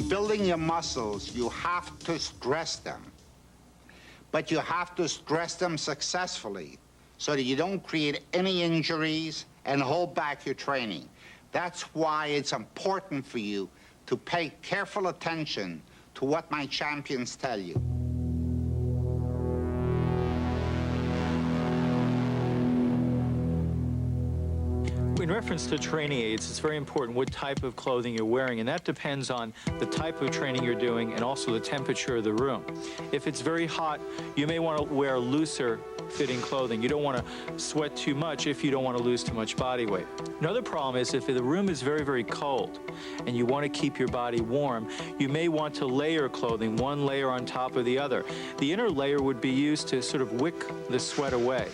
In building your muscles, you have to stress them. But you have to stress them successfully so that you don't create any injuries and hold back your training. That's why it's important for you to pay careful attention to what my champions tell you. In reference to training aids, it's very important what type of clothing you're wearing, and that depends on the type of training you're doing and also the temperature of the room. If it's very hot, you may want to wear looser fitting clothing. You don't want to sweat too much if you don't want to lose too much body weight. Another problem is if the room is very, very cold and you want to keep your body warm, you may want to layer clothing, one layer on top of the other. The inner layer would be used to sort of wick the sweat away.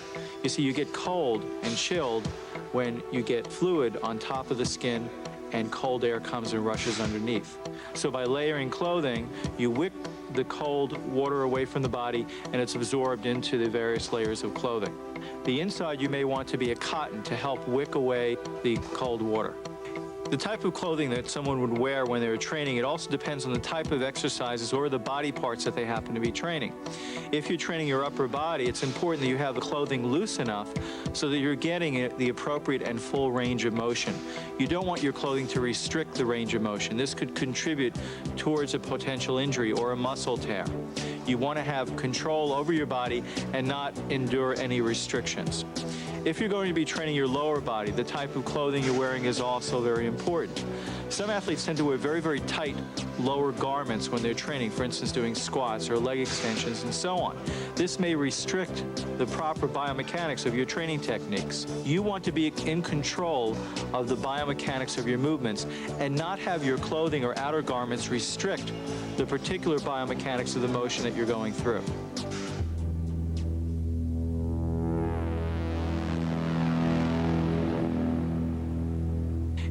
You see, you get cold and chilled when you get fluid on top of the skin and cold air comes and rushes underneath. So by layering clothing, you wick the cold water away from the body and it's absorbed into the various layers of clothing. The inside you may want to be a cotton to help wick away the cold water. The type of clothing that someone would wear when they're training, it also depends on the type of exercises or the body parts that they happen to be training. If you're training your upper body, it's important that you have the clothing loose enough so that you're getting the appropriate and full range of motion. You don't want your clothing to restrict the range of motion. This could contribute towards a potential injury or a muscle tear. You want to have control over your body and not endure any restrictions. If you're going to be training your lower body, the type of clothing you're wearing is also very important. Some athletes tend to wear very, very tight lower garments when they're training, for instance, doing squats or leg extensions and so on. This may restrict the proper biomechanics of your training techniques. You want to be in control of the biomechanics of your movements and not have your clothing or outer garments restrict the particular biomechanics of the motion that you're going through.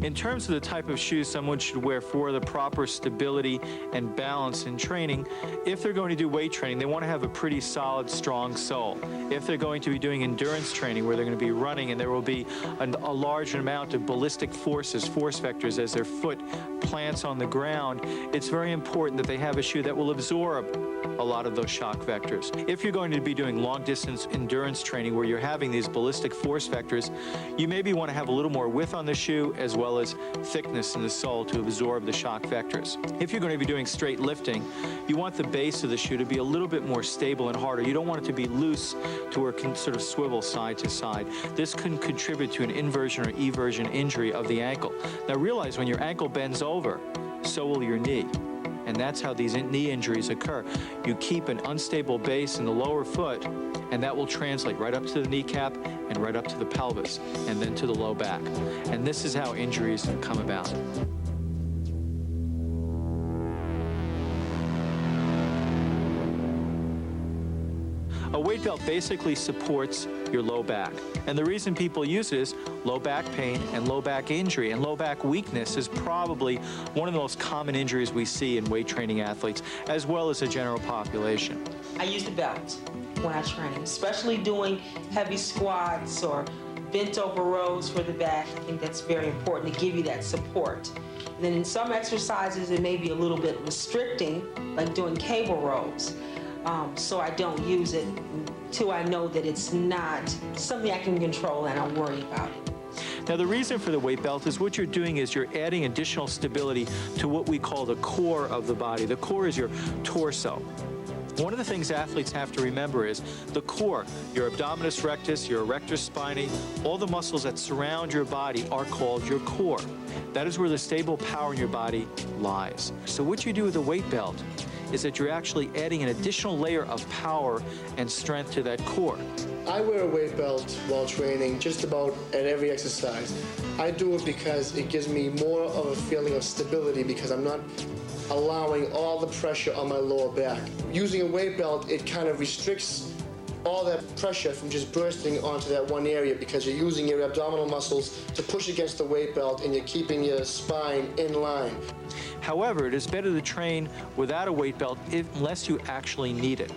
In terms of the type of shoes someone should wear for the proper stability and balance in training, if they're going to do weight training, they want to have a pretty solid, strong sole. If they're going to be doing endurance training, where they're going to be running and there will be a large amount of ballistic forces, force vectors, as their foot plants on the ground, it's very important that they have a shoe that will absorb a lot of those shock vectors. If you're going to be doing long-distance endurance training where you're having these ballistic force vectors, you maybe want to have a little more width on the shoe as well as thickness in the sole to absorb the shock vectors. If you're going to be doing straight lifting, you want the base of the shoe to be a little bit more stable and harder. You don't want it to be loose to where it can sort of swivel side to side. This can contribute to an inversion or eversion injury of the ankle. Now realize when your ankle bends over, so will your knee. And that's how these knee injuries occur. You keep an unstable base in the lower foot, and that will translate right up to the kneecap and right up to the pelvis, and then to the low back. And this is how injuries come about. A weight belt basically supports your low back. And the reason people use it is low back pain and low back injury. And low back weakness is probably one of the most common injuries we see in weight training athletes, as well as the general population. I use the belt when I train, especially doing heavy squats or bent over rows for the back. I think that's very important to give you that support. And then in some exercises, it may be a little bit restricting, like doing cable rows. So I don't use it until I know that it's not something I can control and I'll worry about it. Now the reason for the weight belt is what you're doing is you're adding additional stability to what we call the core of the body. The core is your torso. One of the things athletes have to remember is the core, your abdominis rectus, your erector spinae, all the muscles that surround your body are called your core. That is where the stable power in your body lies. So what you do with the weight belt is that you're actually adding an additional layer of power and strength to that core. I wear a weight belt while training just about at every exercise. I do it because it gives me more of a feeling of stability because I'm not allowing all the pressure on my lower back. Using a weight belt, it kind of restricts all that pressure from just bursting onto that one area because you're using your abdominal muscles to push against the weight belt and you're keeping your spine in line. However, it is better to train without a weight belt unless you actually need it.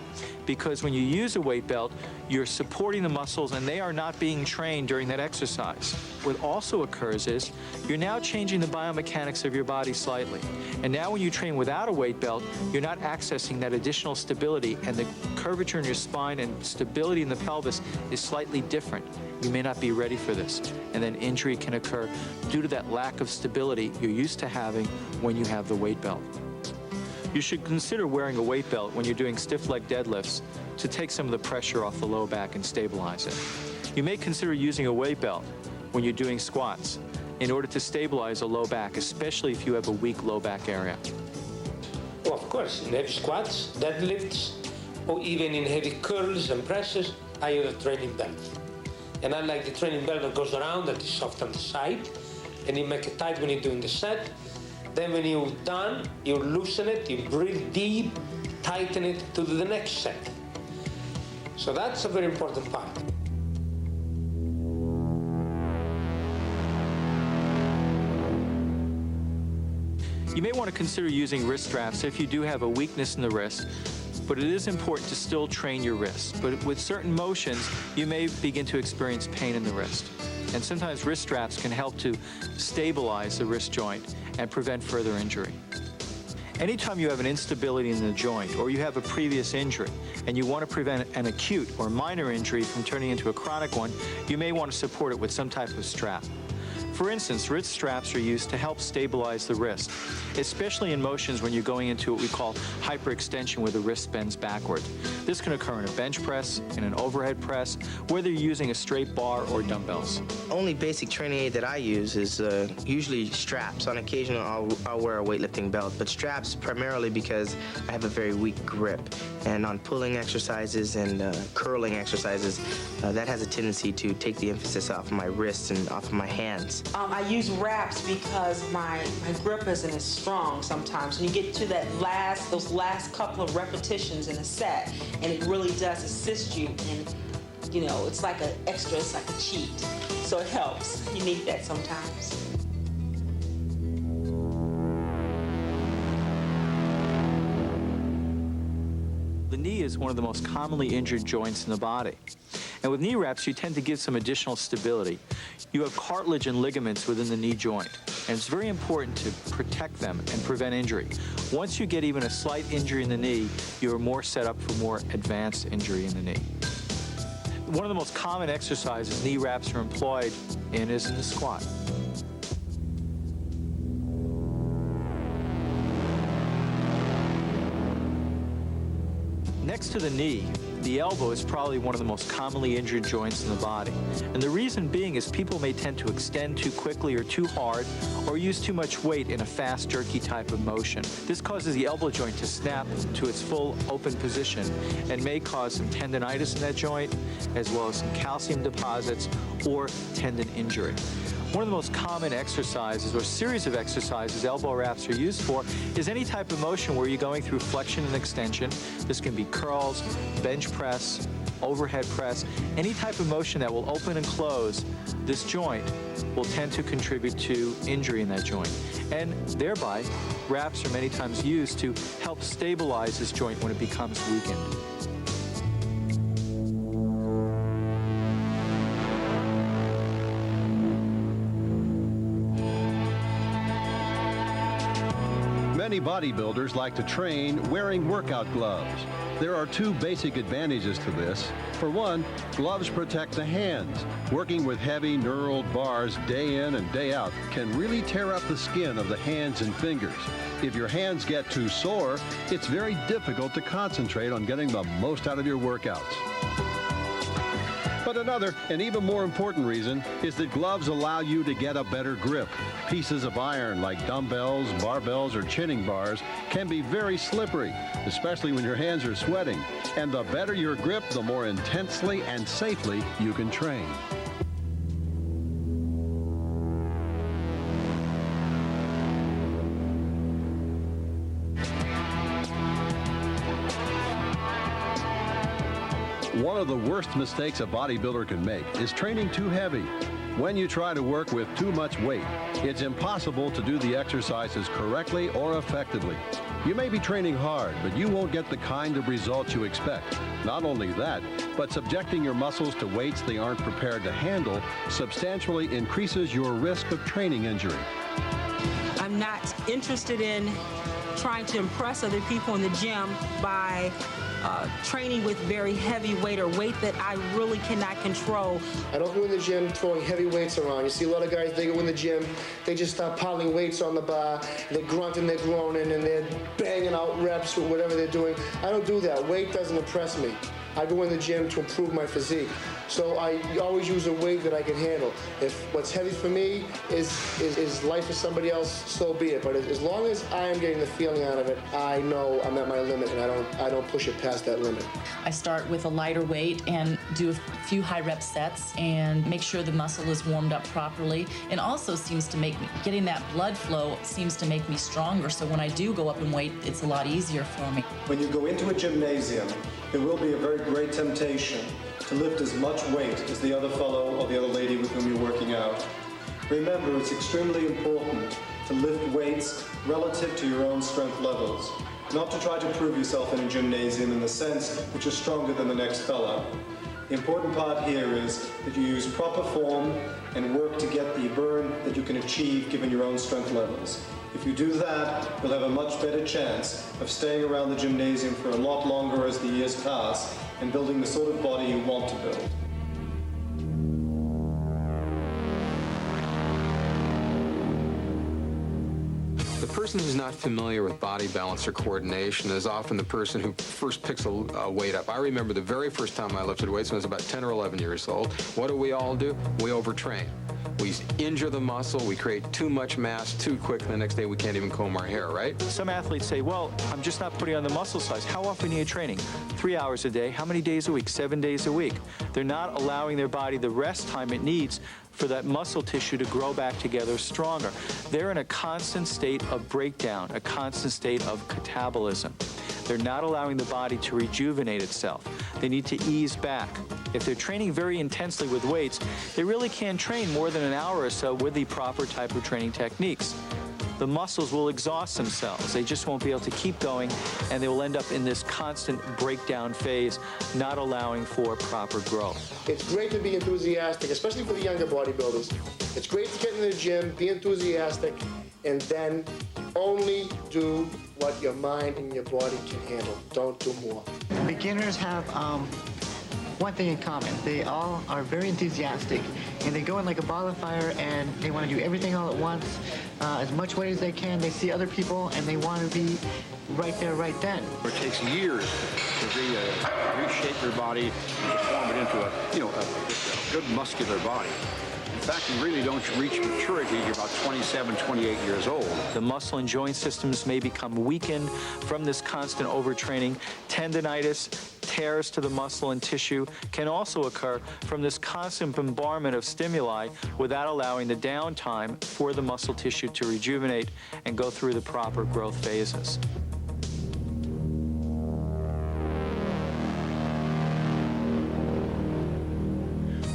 Because when you use a weight belt, you're supporting the muscles and they are not being trained during that exercise. what also occurs is you're now changing the biomechanics of your body slightly. And now when you train without a weight belt, you're not accessing that additional stability, and the curvature in your spine and stability in the pelvis is slightly different. You may not be ready for this, and then injury can occur due to that lack of stability you're used to having when you have the weight belt. You should consider wearing a weight belt when you're doing stiff leg deadlifts to take some of the pressure off the low back and stabilize it. You may consider using a weight belt when you're doing squats in order to stabilize a low back, especially if you have a weak low back area. Well, of course, in heavy squats, deadlifts, or even in heavy curls and presses, I use a training belt. And I like the training belt that goes around, that is soft on the side, and you make it tight when you're doing the set. Then when you're done, you loosen it, you breathe deep, tighten it to do the next set. So that's a very important part. You may want to consider using wrist straps if you do have a weakness in the wrist, but it is important to still train your wrist. But with certain motions, you may begin to experience pain in the wrist. And sometimes wrist straps can help to stabilize the wrist joint and prevent further injury. Anytime you have an instability in the joint or you have a previous injury and you want to prevent an acute or minor injury from turning into a chronic one, you may want to support it with some type of strap. For instance, wrist straps are used to help stabilize the wrist, especially in motions when you're going into what we call hyperextension, where the wrist bends backward. This can occur in a bench press, in an overhead press, whether you're using a straight bar or dumbbells. Only basic training aid that I use is usually straps. On occasion, I'll wear a weightlifting belt, but straps primarily because I have a very weak grip. And on pulling exercises and curling exercises, that has a tendency to take the emphasis off of my wrists and off of my hands. I use wraps because my grip isn't as strong sometimes. And you get to those last couple of repetitions in a set, and it really does assist you. And it's like an extra, it's like a cheat. So it helps. You need that sometimes. The knee is one of the most commonly injured joints in the body. And with knee wraps, you tend to give some additional stability. You have cartilage and ligaments within the knee joint, and it's very important to protect them and prevent injury. Once you get even a slight injury in the knee, you are more set up for more advanced injury in the knee. One of the most common exercises knee wraps are employed in is in the squat. Next to the knee, the elbow is probably one of the most commonly injured joints in the body. And the reason being is people may tend to extend too quickly or too hard, or use too much weight in a fast, jerky type of motion. This causes the elbow joint to snap to its full open position and may cause some tendonitis in that joint, as well as some calcium deposits or tendon injury. One of the most common exercises or series of exercises elbow wraps are used for is any type of motion where you're going through flexion and extension. This can be curls, bench press, overhead press. Any type of motion that will open and close this joint will tend to contribute to injury in that joint. And thereby, wraps are many times used to help stabilize this joint when it becomes weakened. Many bodybuilders like to train wearing workout gloves. There are two basic advantages to this. For one, gloves protect the hands. Working with heavy knurled bars day in and day out can really tear up the skin of the hands and fingers. If your hands get too sore, it's very difficult to concentrate on getting the most out of your workouts. But another, and even more important reason, is that gloves allow you to get a better grip. Pieces of iron like dumbbells, barbells, or chinning bars can be very slippery, especially when your hands are sweating. And the better your grip, the more intensely and safely you can train. One of the worst mistakes a bodybuilder can make is training too heavy. When you try to work with too much weight, it's impossible to do the exercises correctly or effectively. You may be training hard, but you won't get the kind of results you expect. Not only that, but subjecting your muscles to weights they aren't prepared to handle substantially increases your risk of training injury. I'm not interested in trying to impress other people in the gym by training with very heavy weight or weight that I really cannot control. I don't go in the gym throwing heavy weights around. You see a lot of guys, they go in the gym, they just start piling weights on the bar, they're grunting, they're groaning, and they're banging out reps or whatever they're doing. I don't do that. Weight doesn't impress me. I go in the gym to improve my physique. So I always use a weight that I can handle. If what's heavy for me is light for somebody else, so be it. But as long as I am getting the feeling out of it, I know I'm at my limit, and I don't push it past that limit. I start with a lighter weight and do a few high rep sets and make sure the muscle is warmed up properly. And also seems to make me, getting that blood flow seems to make me stronger. So when I do go up in weight, it's a lot easier for me. When you go into a gymnasium, there will be a very great temptation to lift as much weight as the other fellow or the other lady with whom you're working out. Remember, it's extremely important to lift weights relative to your own strength levels, not to try to prove yourself in a gymnasium in the sense that you're stronger than the next fellow. The important part here is that you use proper form and work to get the burn that you can achieve given your own strength levels. If you do that, you'll have a much better chance of staying around the gymnasium for a lot longer as the years pass and building the sort of body you want to build. The person who's not familiar with body balance or coordination is often the person who first picks a weight up. I remember the very first time I lifted weights when I was about 10 or 11 years old. What do we all do? We overtrain. We injure the muscle, we create too much mass too quick, the next day we can't even comb our hair, right? Some athletes say, well, I'm just not putting on the muscle size. How often are you training? 3 hours a day. How many days a week? 7 days a week. They're not allowing their body the rest time it needs for that muscle tissue to grow back together stronger. They're in a constant state of breakdown, a constant state of catabolism. They're not allowing the body to rejuvenate itself. They need to ease back. If they're training very intensely with weights, they really can't train more than an hour or so with the proper type of training techniques. The muscles will exhaust themselves. They just won't be able to keep going, and they will end up in this constant breakdown phase, not allowing for proper growth. It's great to be enthusiastic, especially for the younger bodybuilders. It's great to get in the gym, be enthusiastic, and then only do what your mind and your body can handle. Don't do more. Beginners have one thing in common. They all are very enthusiastic, and they go in like a ball of fire, and they want to do everything all at once, as much weight as they can. They see other people, and they want to be right there, right then. It takes years to reshape your body and to form it into a good muscular body. In fact, you really don't reach maturity. You're about 27, 28 years old. The muscle and joint systems may become weakened from this constant overtraining. Tendinitis, tears to the muscle and tissue can also occur from this constant bombardment of stimuli without allowing the downtime for the muscle tissue to rejuvenate and go through the proper growth phases.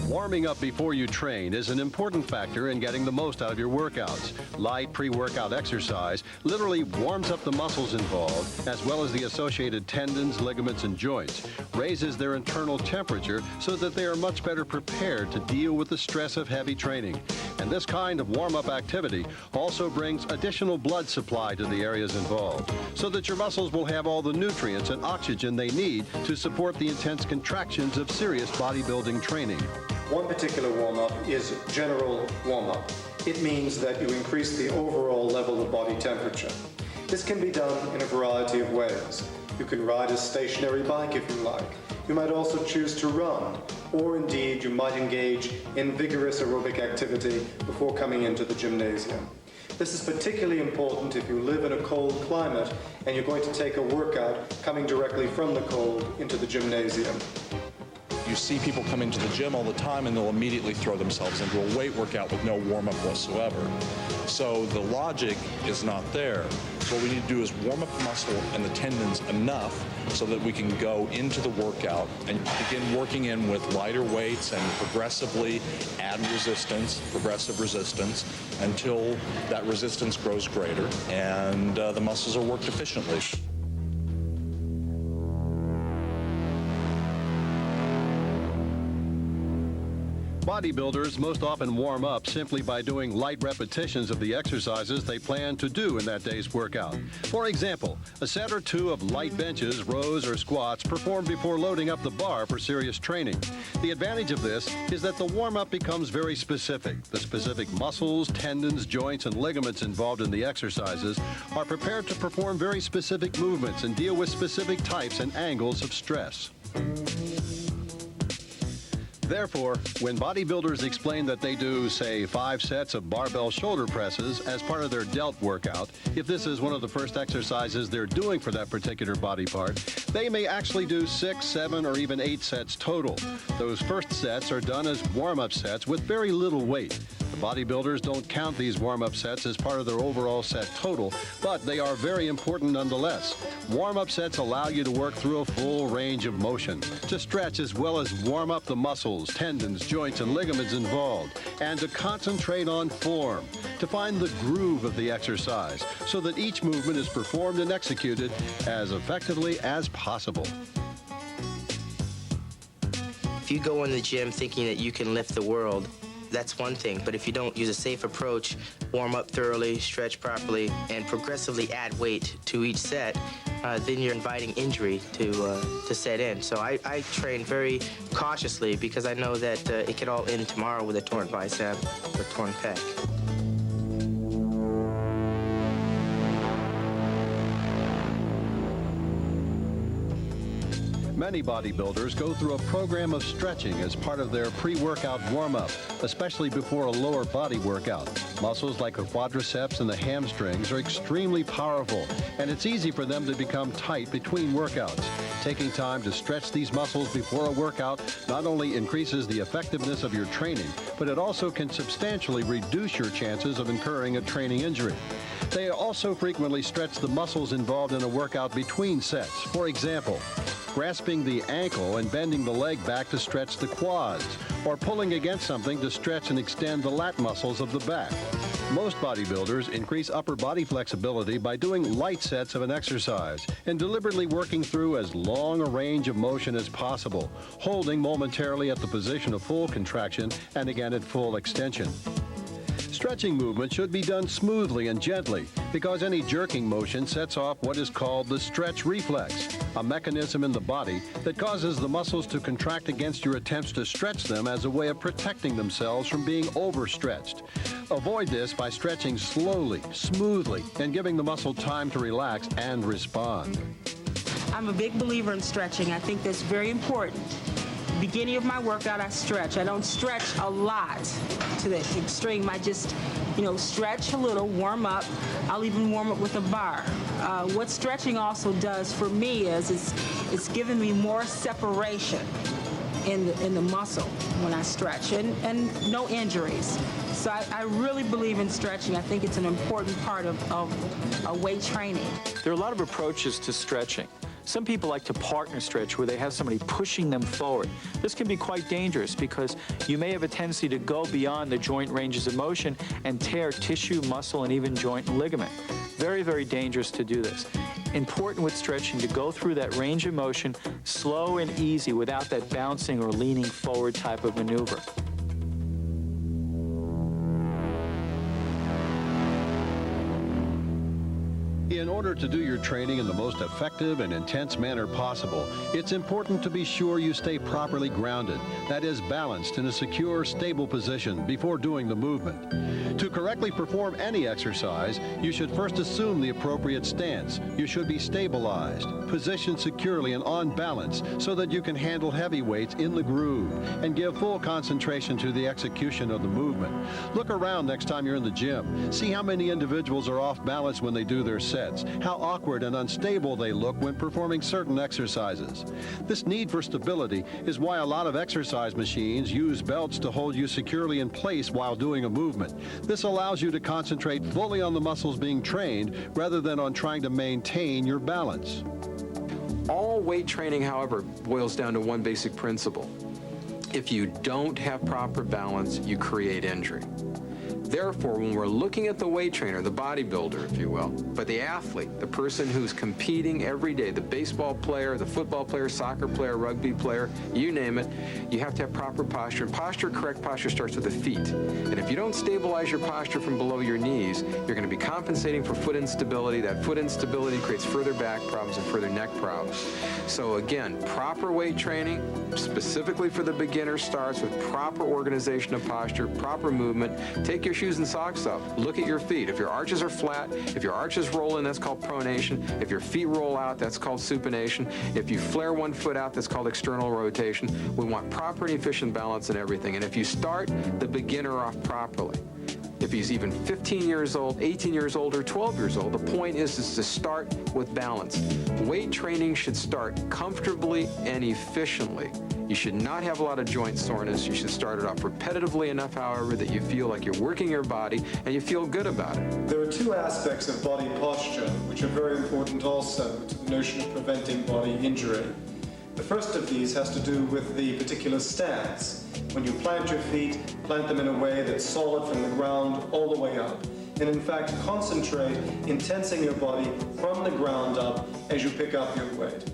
Warming up before you train is an important factor in getting the most out of your workouts. Light pre-workout exercise literally warms up the muscles involved, as well as the associated tendons, ligaments, and joints, raises their internal temperature so that they are much better prepared to deal with the stress of heavy training. And this kind of warm-up activity also brings additional blood supply to the areas involved, so that your muscles will have all the nutrients and oxygen they need to support the intense contractions of serious bodybuilding training. One particular warm-up is general warm-up. It means that you increase the overall level of body temperature. This can be done in a variety of ways. You can ride a stationary bike if you like. You might also choose to run, or indeed you might engage in vigorous aerobic activity before coming into the gymnasium. This is particularly important if you live in a cold climate and you're going to take a workout coming directly from the cold into the gymnasium. you see people come into the gym all the time and they'll immediately throw themselves into a weight workout with no warm-up whatsoever. So the logic is not there. So what we need to do is warm up the muscle and the tendons enough so that we can go into the workout and begin working in with lighter weights and progressively add resistance, progressive resistance, until that resistance grows greater and the muscles are worked efficiently. Bodybuilders most often warm up simply by doing light repetitions of the exercises they plan to do in that day's workout. For example, a set or two of light benches, rows, or squats performed before loading up the bar for serious training. The advantage of this is that the warm-up becomes very specific. The specific muscles, tendons, joints, and ligaments involved in the exercises are prepared to perform very specific movements and deal with specific types and angles of stress. Therefore, when bodybuilders explain that they do, say, 5 sets of barbell shoulder presses as part of their delt workout, if this is one of the first exercises they're doing for that particular body part, they may actually do 6, 7, or even 8 sets total. Those first sets are done as warm-up sets with very little weight. The bodybuilders don't count these warm-up sets as part of their overall set total, but they are very important nonetheless. Warm-up sets allow you to work through a full range of motion, to stretch as well as warm up the muscles, tendons, joints, and ligaments involved, and to concentrate on form, to find the groove of the exercise, so that each movement is performed and executed as effectively as possible. If you go in the gym thinking that you can lift the world, that's one thing, but if you don't use a safe approach, warm up thoroughly, stretch properly, and progressively add weight to each set, then you're inviting injury to set in. So I train very cautiously because I know that it could all end tomorrow with a torn bicep or torn pec. Many bodybuilders go through a program of stretching as part of their pre-workout warm-up, especially before a lower body workout. Muscles like the quadriceps and the hamstrings are extremely powerful, and it's easy for them to become tight between workouts. Taking time to stretch these muscles before a workout not only increases the effectiveness of your training, but it also can substantially reduce your chances of incurring a training injury. They also frequently stretch the muscles involved in a workout between sets. For example, grasping the ankle and bending the leg back to stretch the quads, or pulling against something to stretch and extend the lat muscles of the back. Most bodybuilders increase upper body flexibility by doing light sets of an exercise and deliberately working through as long a range of motion as possible, holding momentarily at the position of full contraction and again at full extension. Stretching movement should be done smoothly and gently because any jerking motion sets off what is called the stretch reflex, a mechanism in the body that causes the muscles to contract against your attempts to stretch them as a way of protecting themselves from being overstretched. Avoid this by stretching slowly, smoothly, and giving the muscle time to relax and respond. I'm a big believer in stretching. I think that's very important. Beginning of my workout, I stretch. I don't stretch a lot to the extreme. I just, stretch a little, warm up. I'll even warm up with a bar. What stretching also does for me is it's giving me more separation in the muscle when I stretch and no injuries. So I really believe in stretching. I think it's an important part of weight training. There are a lot of approaches to stretching. Some people like to partner stretch where they have somebody pushing them forward. This can be quite dangerous because you may have a tendency to go beyond the joint ranges of motion and tear tissue, muscle, and even joint and ligament. Very, very dangerous to do this. Important with stretching to go through that range of motion slow and easy without that bouncing or leaning forward type of maneuver. In order to do your training in the most effective and intense manner possible, it's important to be sure you stay properly grounded, that is, balanced in a secure, stable position before doing the movement. To correctly perform any exercise, you should first assume the appropriate stance. You should be stabilized, positioned securely and on balance so that you can handle heavy weights in the groove and give full concentration to the execution of the movement. Look around next time you're in the gym. See how many individuals are off balance when they do their set. sets, how awkward and unstable they look when performing certain exercises. This need for stability is why a lot of exercise machines use belts to hold you securely in place while doing a movement. This allows you to concentrate fully on the muscles being trained rather than on trying to maintain your balance. All weight training, however, boils down to one basic principle. If you don't have proper balance, you create injury. Therefore, when we're looking at the weight trainer, the bodybuilder, if you will, but the athlete, the person who's competing every day, the baseball player, the football player, soccer player, rugby player, you name it, you have to have proper posture. And correct posture starts with the feet. And if you don't stabilize your posture from below your knees, you're going to be compensating for foot instability. That foot instability creates further back problems and further neck problems. So again, proper weight training, specifically for the beginner, starts with proper organization of posture, proper movement. Take your shoes and socks off. Look at your feet. If your arches are flat, if your arches roll in, that's called pronation. If your feet roll out, that's called supination. If you flare one foot out, that's called external rotation. We want proper and efficient balance in everything. And if you start the beginner off properly, if he's even 15 years old, 18 years old, or 12 years old, the point is to start with balance. Weight training should start comfortably and efficiently. You should not have a lot of joint soreness. You should start it off repetitively enough, however, that you feel like you're working your body and you feel good about it. There are two aspects of body posture which are very important also to the notion of preventing body injury. The first of these has to do with the particular stance. When you plant your feet, plant them in a way that's solid from the ground all the way up. And in fact, concentrate in tensing your body from the ground up as you pick up your weight.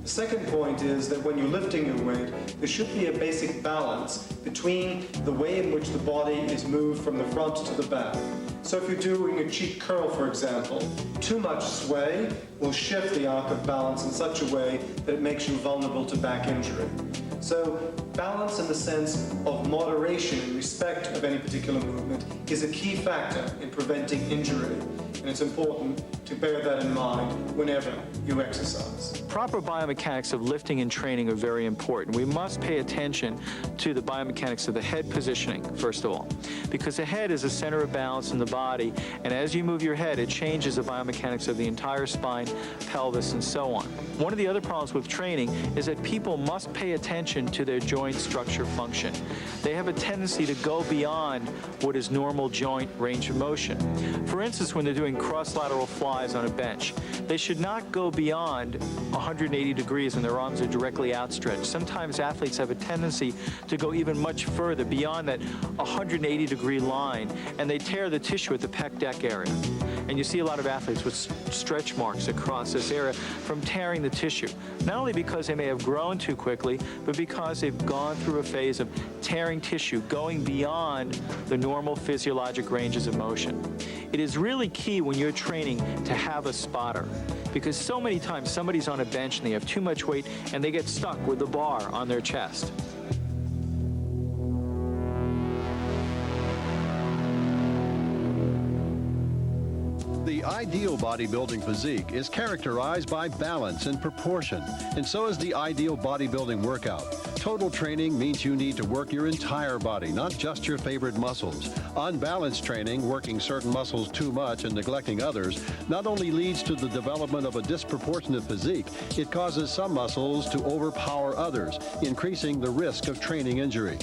The second point is that when you're lifting your weight, there should be a basic balance between the way in which the body is moved from the front to the back. So if you're doing a cheek curl, for example, too much sway will shift the arc of balance in such a way that it makes you vulnerable to back injury. So balance in the sense of moderation in respect of any particular movement is a key factor in preventing injury. And it's important to bear that in mind whenever you exercise. Proper biomechanics of lifting and training are very important. We must pay attention to the biomechanics of the head positioning, first of all, because the head is a center of balance in the body, and as you move your head, it changes the biomechanics of the entire spine, pelvis, and so on. One of the other problems with training is that people must pay attention to their joint structure function. They have a tendency to go beyond what is normal joint range of motion. For instance, when they're doing cross-lateral flies on a bench, they should not go beyond 180 degrees when their arms are directly outstretched. Sometimes athletes have a tendency to go even much further beyond that 180 degree line, and they tear the tissue at the pec deck area. And you see a lot of athletes with stretch marks across this area from tearing the tissue. Not only because they may have grown too quickly, but because they've gone through a phase of tearing tissue, going beyond the normal physiologic ranges of motion. It is really key when you're training to have a spotter, because so many times somebody's on a bench and they have too much weight and they get stuck with the bar on their chest. The ideal bodybuilding physique is characterized by balance and proportion, and so is the ideal bodybuilding workout. Total training means you need to work your entire body, not just your favorite muscles. Unbalanced training, working certain muscles too much and neglecting others, not only leads to the development of a disproportionate physique, it causes some muscles to overpower others, increasing the risk of training injury.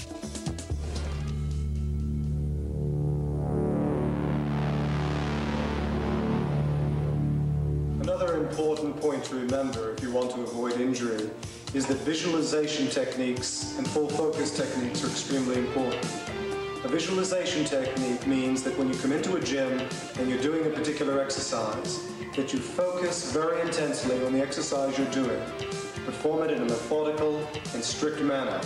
Another important point to remember if you want to avoid injury is that visualization techniques and full focus techniques are extremely important. A visualization technique means that when you come into a gym and you're doing a particular exercise, that you focus very intensely on the exercise you're doing. Perform it in a methodical and strict manner.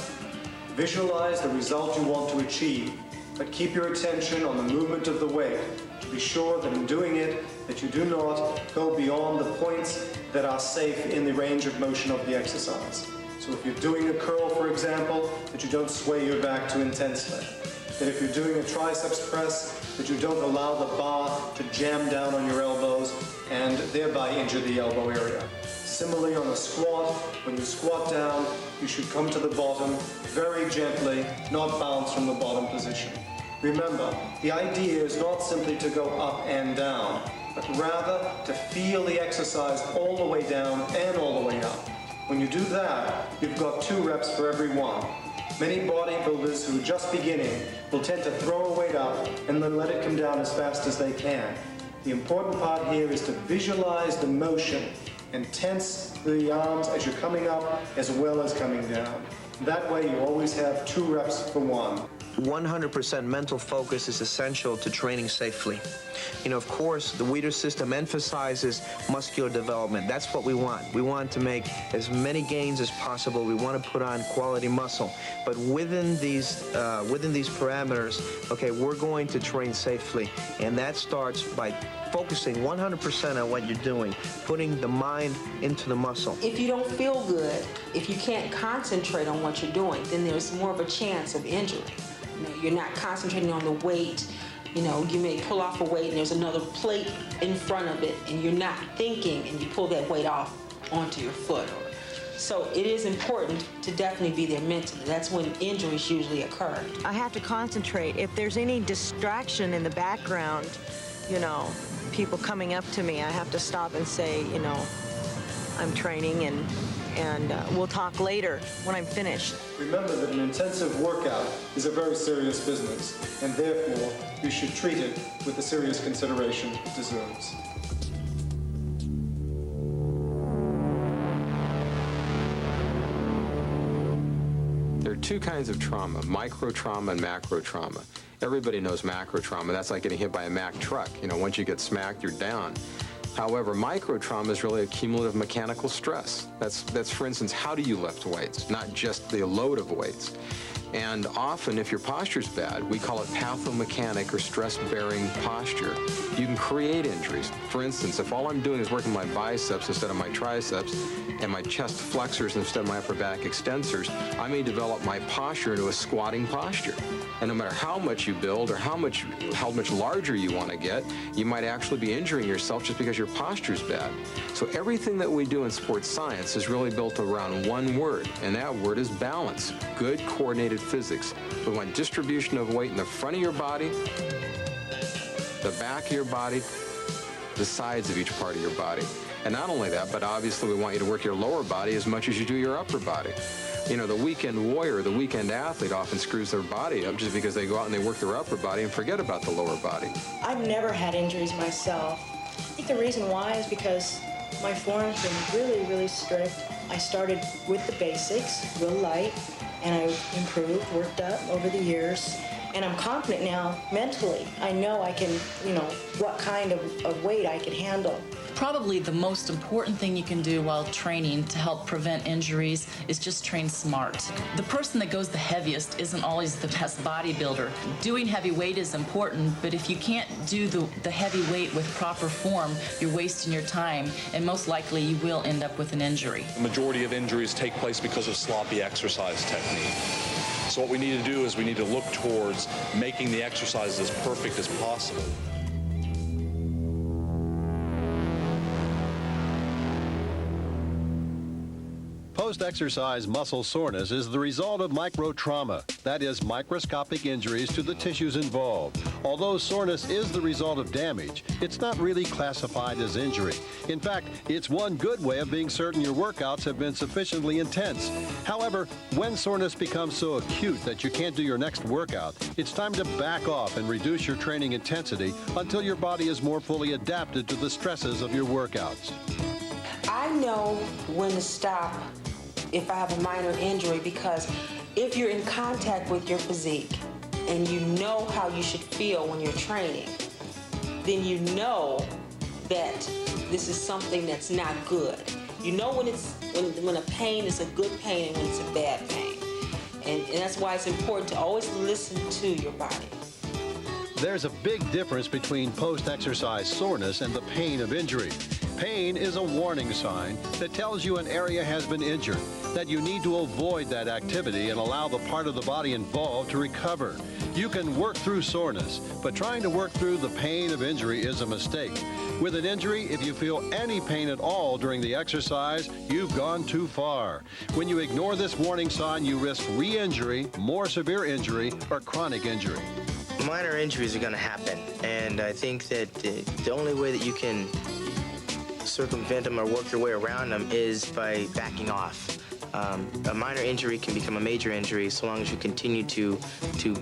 Visualize the result you want to achieve, but keep your attention on the movement of the weight to be sure that in doing it, that you do not go beyond the points that are safe in the range of motion of the exercise. So if you're doing a curl, for example, that you don't sway your back too intensely. That if you're doing a triceps press, that you don't allow the bar to jam down on your elbows and thereby injure the elbow area. Similarly on a squat, when you squat down, you should come to the bottom very gently, not bounce from the bottom position. Remember, the idea is not simply to go up and down. but rather to feel the exercise all the way down and all the way up. When you do that, you've got 2 reps for every one. Many bodybuilders who are just beginning will tend to throw a weight up and then let it come down as fast as they can. The important part here is to visualize the motion and tense the arms as you're coming up as well as coming down. That way you always have 2 reps for one. 100% mental focus is essential to training safely. You know, of course, the Weider system emphasizes muscular development. That's what we want. We want to make as many gains as possible. We want to put on quality muscle. But within these parameters, okay, we're going to train safely. And that starts by focusing 100% on what you're doing, putting the mind into the muscle. If you don't feel good, if you can't concentrate on what you're doing, then there's more of a chance of injury. You know, you're not concentrating on the weight. You know, you may pull off a weight and there's another plate in front of it and you're not thinking and you pull that weight off onto your foot. So it is important to definitely be there mentally. That's when injuries usually occur. I have to concentrate. If there's any distraction in the background, you know, people coming up to me, I have to stop and say, you know, I'm training and we'll talk later when I'm finished. Remember that an intensive workout is a very serious business, and therefore you should treat it with the serious consideration it deserves. There are 2 kinds of trauma, micro trauma and macro trauma. Everybody knows macro trauma. That's like getting hit by a Mack truck. You know, once you get smacked, you're down. However, micro trauma is really a cumulative mechanical stress. That's, for instance, how do you lift weights, not just the load of weights. And often, if your posture's bad, we call it pathomechanic or stress-bearing posture. You can create injuries. For instance, if all I'm doing is working my biceps instead of my triceps and my chest flexors instead of my upper back extensors, I may develop my posture into a squatting posture. And no matter how much you build or how much larger you want to get, you might actually be injuring yourself just because your posture's bad. So everything that we do in sports science is really built around one word, and that word is balance. Good coordinated physics. We want distribution of weight in the front of your body, the back of your body, the sides of each part of your body. And not only that, but obviously we want you to work your lower body as much as you do your upper body. You know, the weekend warrior, the weekend athlete often screws their body up just because they go out and they work their upper body and forget about the lower body. I've never had injuries myself. I think the reason why is because my form's been really, really strict. I started with the basics, real light, and I improved, worked up over the years. And I'm confident now mentally. I know I can, you know, what kind of weight I can handle. Probably the most important thing you can do while training to help prevent injuries is just train smart. The person that goes the heaviest isn't always the best bodybuilder. Doing heavy weight is important, but if you can't do the heavy weight with proper form, you're wasting your time, and most likely you will end up with an injury. The majority of injuries take place because of sloppy exercise technique. So what we need to do is we need to look towards making the exercise as perfect as possible. Post-exercise muscle soreness is the result of microtrauma, that is, microscopic injuries to the tissues involved. Although soreness is the result of damage, it's not really classified as injury. In fact, it's one good way of being certain your workouts have been sufficiently intense. However, when soreness becomes so acute that you can't do your next workout, it's time to back off and reduce your training intensity until your body is more fully adapted to the stresses of your workouts. I know when to stop if I have a minor injury, because if you're in contact with your physique and you know how you should feel when you're training, then you know that this is something that's not good. You know when a pain is a good pain and when it's a bad pain. And that's why it's important to always listen to your body. There's a big difference between post-exercise soreness and the pain of injury. Pain is a warning sign that tells you an area has been injured, that you need to avoid that activity and allow the part of the body involved to recover. You can work through soreness, but trying to work through the pain of injury is a mistake. With an injury, if you feel any pain at all during the exercise, you've gone too far. When you ignore this warning sign, you risk re-injury, more severe injury, or chronic injury. minor injuries are going to happen, and I think that the only way that you can circumvent them or work your way around them is by backing off. A minor injury can become a major injury so long as you continue to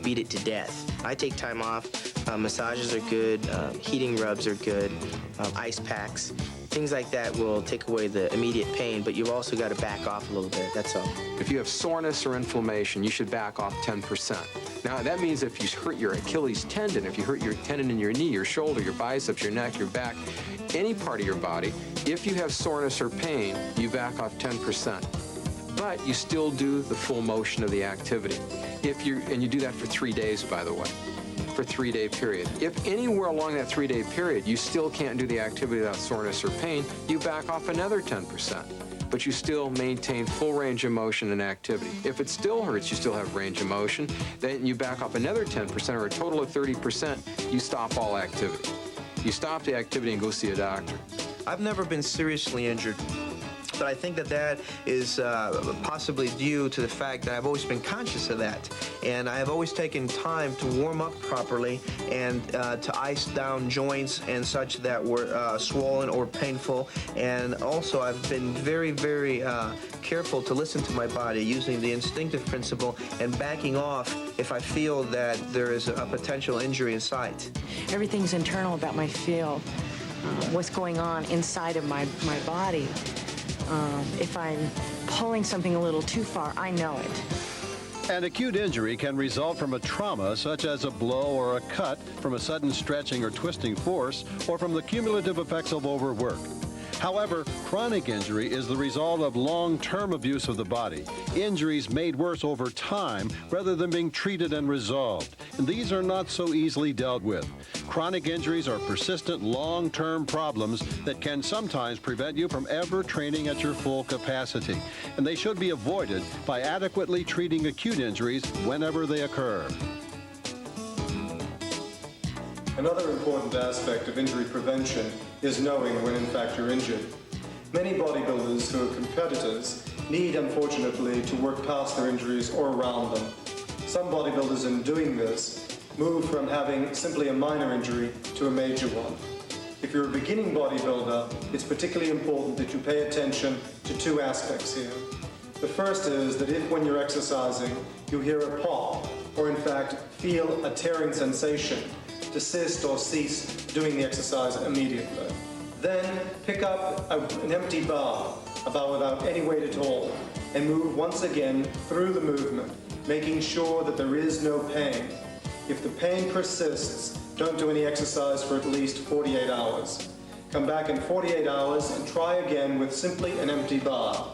beat it to death. I take time off. Massages are good. Heating rubs are good. Ice packs. Things like that will take away the immediate pain, but you've also got to back off a little bit, that's all. If you have soreness or inflammation, you should back off 10%. Now, that means if you hurt your Achilles tendon, if you hurt your tendon in your knee, your shoulder, your biceps, your neck, your back, any part of your body, if you have soreness or pain, you back off 10%. But you still do the full motion of the activity. And you do that for 3 days, by the way, for a 3-day period. If anywhere along that 3-day period you still can't do the activity without soreness or pain, you back off another 10%. But you still maintain full range of motion and activity. If it still hurts, you still have range of motion, then you back off another 10%, or a total of 30%, you stop all activity. You stop the activity and go see a doctor. I've never been seriously injured, but I think that is possibly due to the fact that I've always been conscious of that. And I have always taken time to warm up properly and to ice down joints and such that were swollen or painful. And also I've been very, very careful to listen to my body, using the instinctive principle and backing off if I feel that there is a potential injury in sight. Everything's internal about my field, what's going on inside of my body. If I'm pulling something a little too far, I know it. An acute injury can result from a trauma such as a blow or a cut, from a sudden stretching or twisting force, or from the cumulative effects of overwork. However, chronic injury is the result of long-term abuse of the body, injuries made worse over time rather than being treated and resolved. And these are not so easily dealt with. Chronic injuries are persistent, long-term problems that can sometimes prevent you from ever training at your full capacity. And they should be avoided by adequately treating acute injuries whenever they occur. Another important aspect of injury prevention is knowing when in fact you're injured. Many bodybuilders who are competitors need, unfortunately, to work past their injuries or around them. Some bodybuilders in doing this move from having simply a minor injury to a major one. If you're a beginning bodybuilder, it's particularly important that you pay attention to two aspects here. The first is that if when you're exercising you hear a pop, or in fact feel a tearing sensation, desist or cease doing the exercise immediately. Then pick up an empty bar, a bar without any weight at all, and move once again through the movement, making sure that there is no pain. If the pain persists, don't do any exercise for at least 48 hours. Come back in 48 hours and try again with simply an empty bar.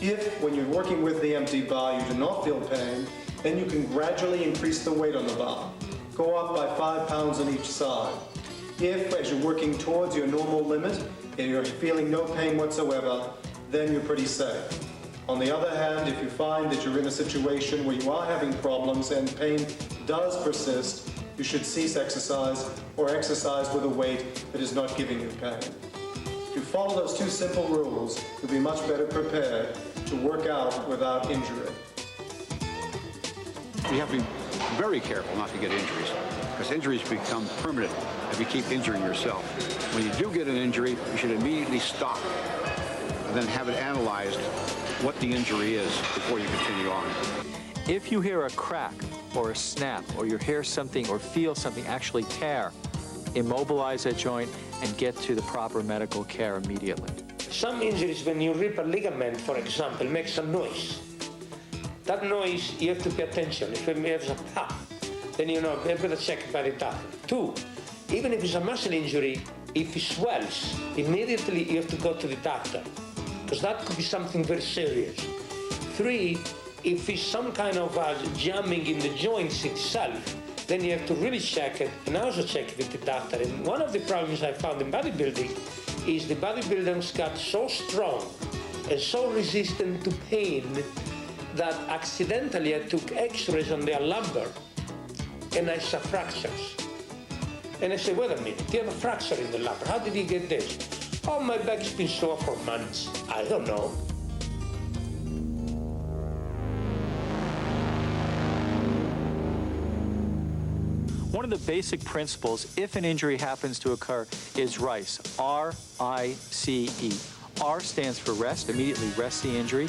If, when you're working with the empty bar, you do not feel pain, then you can gradually increase the weight on the bar. Go up by 5 pounds on each side. If, as you're working towards your normal limit, and you're feeling no pain whatsoever, then you're pretty safe. On the other hand, if you find that you're in a situation where you are having problems and pain does persist, you should cease exercise or exercise with a weight that is not giving you pain. If you follow those two simple rules, you'll be much better prepared to work out without injury. You have to be very careful not to get injuries, because injuries become permanent if you keep injuring yourself. When you do get an injury, you should immediately stop and then have it analyzed what the injury is before you continue on. If you hear a crack or a snap, or you hear something or feel something actually tear, immobilize that joint and get to the proper medical care immediately. Some injuries, when you rip a ligament, for example, make some noise. That noise, you have to pay attention. If there's a pop, then you know, you've got to check by the doctor. 2, even if it's a muscle injury, if it swells, immediately you have to go to the doctor, because that could be something very serious. 3, if it's some kind of jamming in the joints itself, then you have to really check it, and also check it with the doctor. And one of the problems I found in bodybuilding is the bodybuilders got so strong and so resistant to pain that accidentally I took x-rays on their lumbar and I saw fractures. And I said, wait a minute, you have a fracture in the lumbar. How did you get this? Oh, my back's been sore for months. I don't know. One one of the basic principles, if an injury happens to occur, is RICE, R-I-C-E. R stands for rest, immediately rest the injury.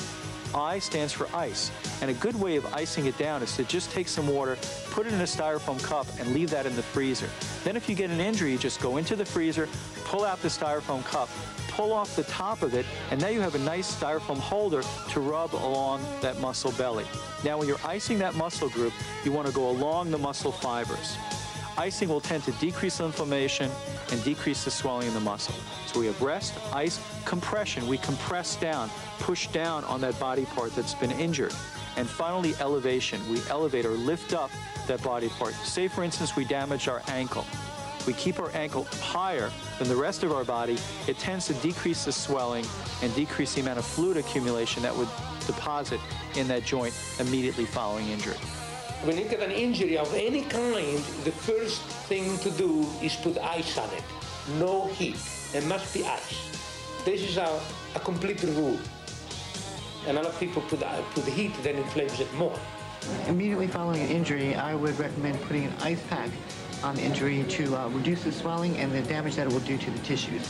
I stands for ice. And a good way of icing it down is to just take some water, put it in a styrofoam cup, and leave that in the freezer. Then if you get an injury, you just go into the freezer, pull out the styrofoam cup, pull off the top of it, and now you have a nice styrofoam holder to rub along that muscle belly. Now when you're icing that muscle group, you want to go along the muscle fibers. Icing will tend to decrease inflammation and decrease the swelling in the muscle. So we have rest, ice, compression. We compress down, push down on that body part that's been injured. And finally, elevation. We elevate or lift up that body part. Say, for instance, we damage our ankle. We keep our ankle higher than the rest of our body. It tends to decrease the swelling and decrease the amount of fluid accumulation that would deposit in that joint immediately following injury. When you get an injury of any kind, the first thing to do is put ice on it. No heat. It must be ice. This is a complete rule. And a lot of people put the heat, then inflames it more. Immediately following an injury, I would recommend putting an ice pack on the injury to reduce the swelling and the damage that it will do to the tissues.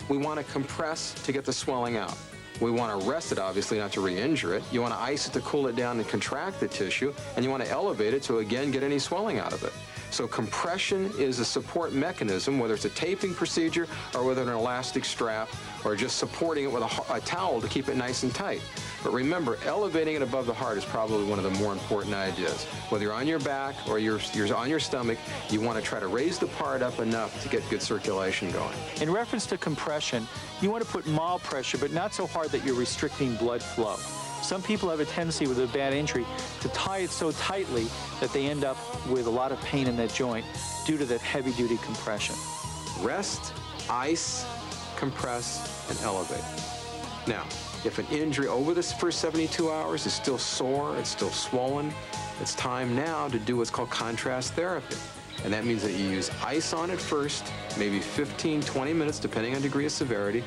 We want to compress to get the swelling out. We want to rest it, obviously, not to re-injure it. You want to ice it to cool it down and contract the tissue, and you want to elevate it to, again, get any swelling out of it. So compression is a support mechanism, whether it's a taping procedure or whether an elastic strap or just supporting it with a towel to keep it nice and tight. But remember, elevating it above the heart is probably one of the more important ideas. Whether you're on your back or you're on your stomach, you want to try to raise the part up enough to get good circulation going. In reference to compression, you want to put mild pressure, but not so hard that you're restricting blood flow. Some people have a tendency with a bad injury to tie it so tightly that they end up with a lot of pain in that joint due to that heavy-duty compression. Rest, ice, compress, and elevate. Now, if an injury over the first 72 hours is still sore, it's still swollen, it's time now to do what's called contrast therapy. And that means that you use ice on it first, maybe 15, 20 minutes, depending on degree of severity.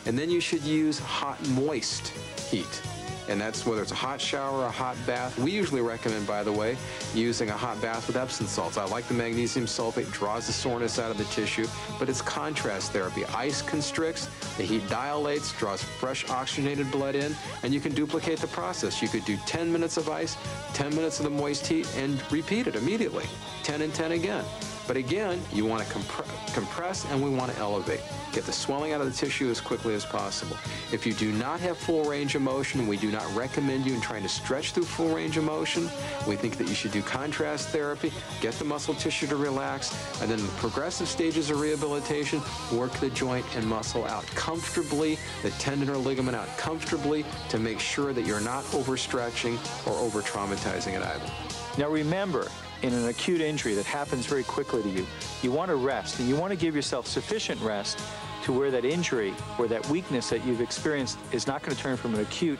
And then you should use hot, moist heat. And that's whether it's a hot shower or a hot bath. We usually recommend, by the way, using a hot bath with Epsom salts. I like the magnesium sulfate, draws the soreness out of the tissue, but it's contrast therapy. Ice constricts, the heat dilates, draws fresh oxygenated blood in, and you can duplicate the process. You could do 10 minutes of ice, 10 minutes of the moist heat, and repeat it immediately. 10 and 10 again. But again, you want to compress and we want to elevate. Get the swelling out of the tissue as quickly as possible. If you do not have full range of motion, we do not recommend you in trying to stretch through full range of motion. We think that you should do contrast therapy, get the muscle tissue to relax, and then in the progressive stages of rehabilitation, work the joint and muscle out comfortably, the tendon or ligament out comfortably to make sure that you're not overstretching or over-traumatizing it either. Now remember, in an acute injury that happens very quickly to you, you want to rest, and you want to give yourself sufficient rest to where that injury or that weakness that you've experienced is not going to turn from an acute,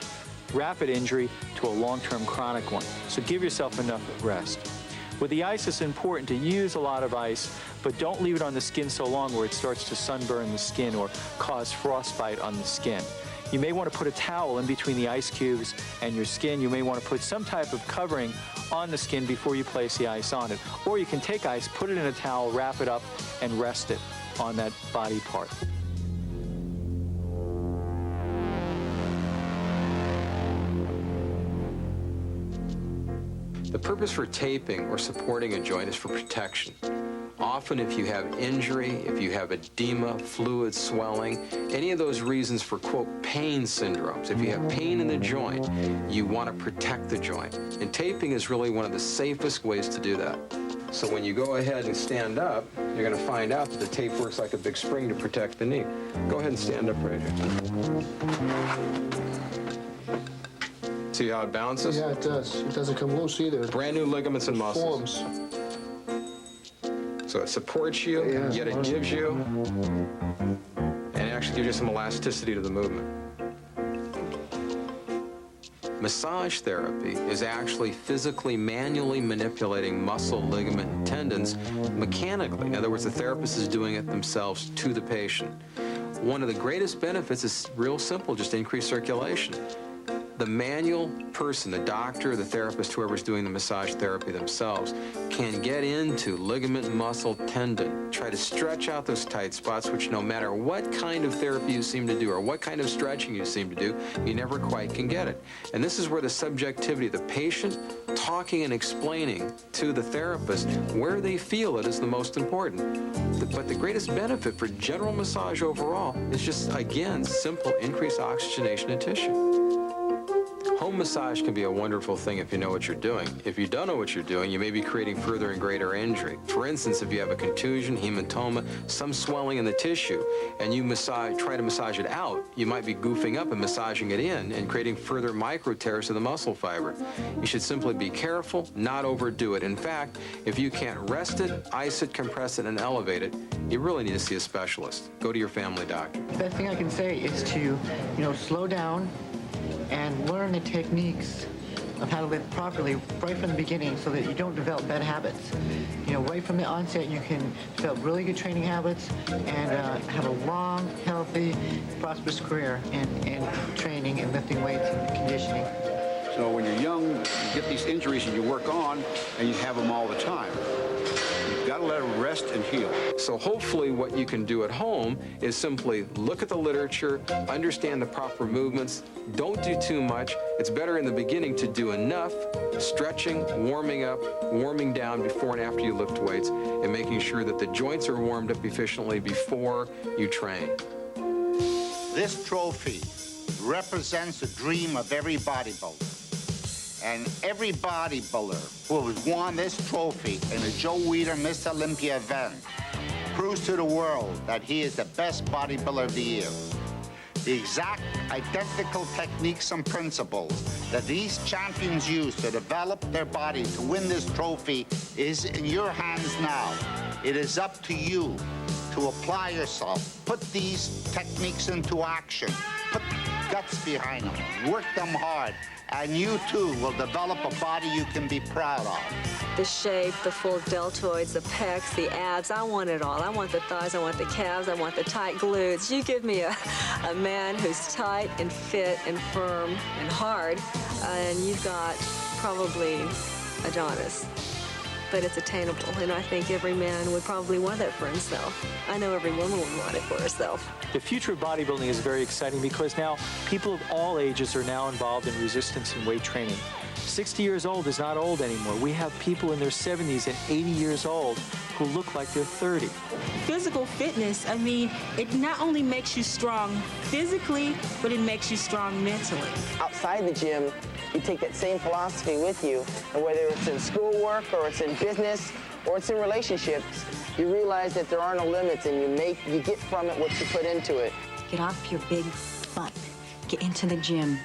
rapid injury to a long-term chronic one. So give yourself enough rest. With the ice, it's important to use a lot of ice, but don't leave it on the skin so long where it starts to sunburn the skin or cause frostbite on the skin. You may want to put a towel in between the ice cubes and your skin. You may want to put some type of covering on the skin before you place the ice on it. Or you can take ice, put it in a towel, wrap it up, and rest it on that body part. The purpose for taping or supporting a joint is for protection. Often if you have injury, if you have edema, fluid, swelling, any of those reasons for, quote, pain syndromes, if you have pain in the joint, you want to protect the joint. And taping is really one of the safest ways to do that. So when you go ahead and stand up, you're going to find out that the tape works like a big spring to protect the knee. Go ahead and stand up right here. See how it bounces? Yeah, it does. It doesn't come loose either. Brand new ligaments and muscles. Forms. So it supports you, yet it gives you, and it actually gives you some elasticity to the movement. Massage therapy is actually physically, manually manipulating muscle, ligament, and tendons mechanically. In other words, the therapist is doing it themselves to the patient. One of the greatest benefits is real simple, just increased circulation. the manual person, the doctor, the therapist, whoever's doing the massage therapy themselves, can get into ligament, muscle, tendon, try to stretch out those tight spots, which no matter what kind of therapy you seem to do or what kind of stretching you seem to do, you never quite can get it. And this is where the subjectivity, the patient talking and explaining to the therapist where they feel it is the most important. But the greatest benefit for general massage overall is just, again, simple increased oxygenation in tissue. Home massage can be a wonderful thing if you know what you're doing. If you don't know what you're doing, you may be creating further and greater injury. For instance, if you have a contusion, hematoma, some swelling in the tissue, and you try to massage it out, you might be goofing up and massaging it in and creating further micro tears to the muscle fiber. You should simply be careful, not overdo it. In fact, if you can't rest it, ice it, compress it, and elevate it, you really need to see a specialist. Go to your family doctor. The best thing I can say is to, slow down and learn the techniques of how to live properly right from the beginning so that you don't develop bad habits. Right from the onset, you can develop really good training habits and have a long, healthy, prosperous career in training and lifting weights and conditioning. So when you're young, you get these injuries and you work on, and you have them all the time. You've got to let them rest and heal. So hopefully what you can do at home is simply look at the literature, understand the proper movements, don't do too much. It's better in the beginning to do enough stretching, warming up, warming down before and after you lift weights, and making sure that the joints are warmed up efficiently before you train. This trophy represents the dream of every bodybuilder. And every bodybuilder who has won this trophy in a Joe Weider Mr. Olympia event proves to the world that he is the best bodybuilder of the year. The exact identical techniques and principles that these champions use to develop their body to win this trophy is in your hands now. It is up to you to apply yourself, put these techniques into action, put guts behind them, work them hard, and you too will develop a body you can be proud of. The shape, the full deltoids, the pecs, the abs, I want it all. I want the thighs, I want the calves, I want the tight glutes. You give me a man who's tight and fit and firm and hard, and you've got probably Adonis. But it's attainable, and I think every man would probably want that for himself. I know every woman would want it for herself. The future of bodybuilding is very exciting because now people of all ages are now involved in resistance and weight training. 60 years old is not old anymore. We have people in their 70s and 80 years old who look like they're 30. Physical fitness, it not only makes you strong physically, but it makes you strong mentally. Outside the gym, you take that same philosophy with you, and whether it's in schoolwork or it's in business or it's in relationships, you realize that there are no limits, and you get from it what you put into it. Get off your big butt. Get into the gym.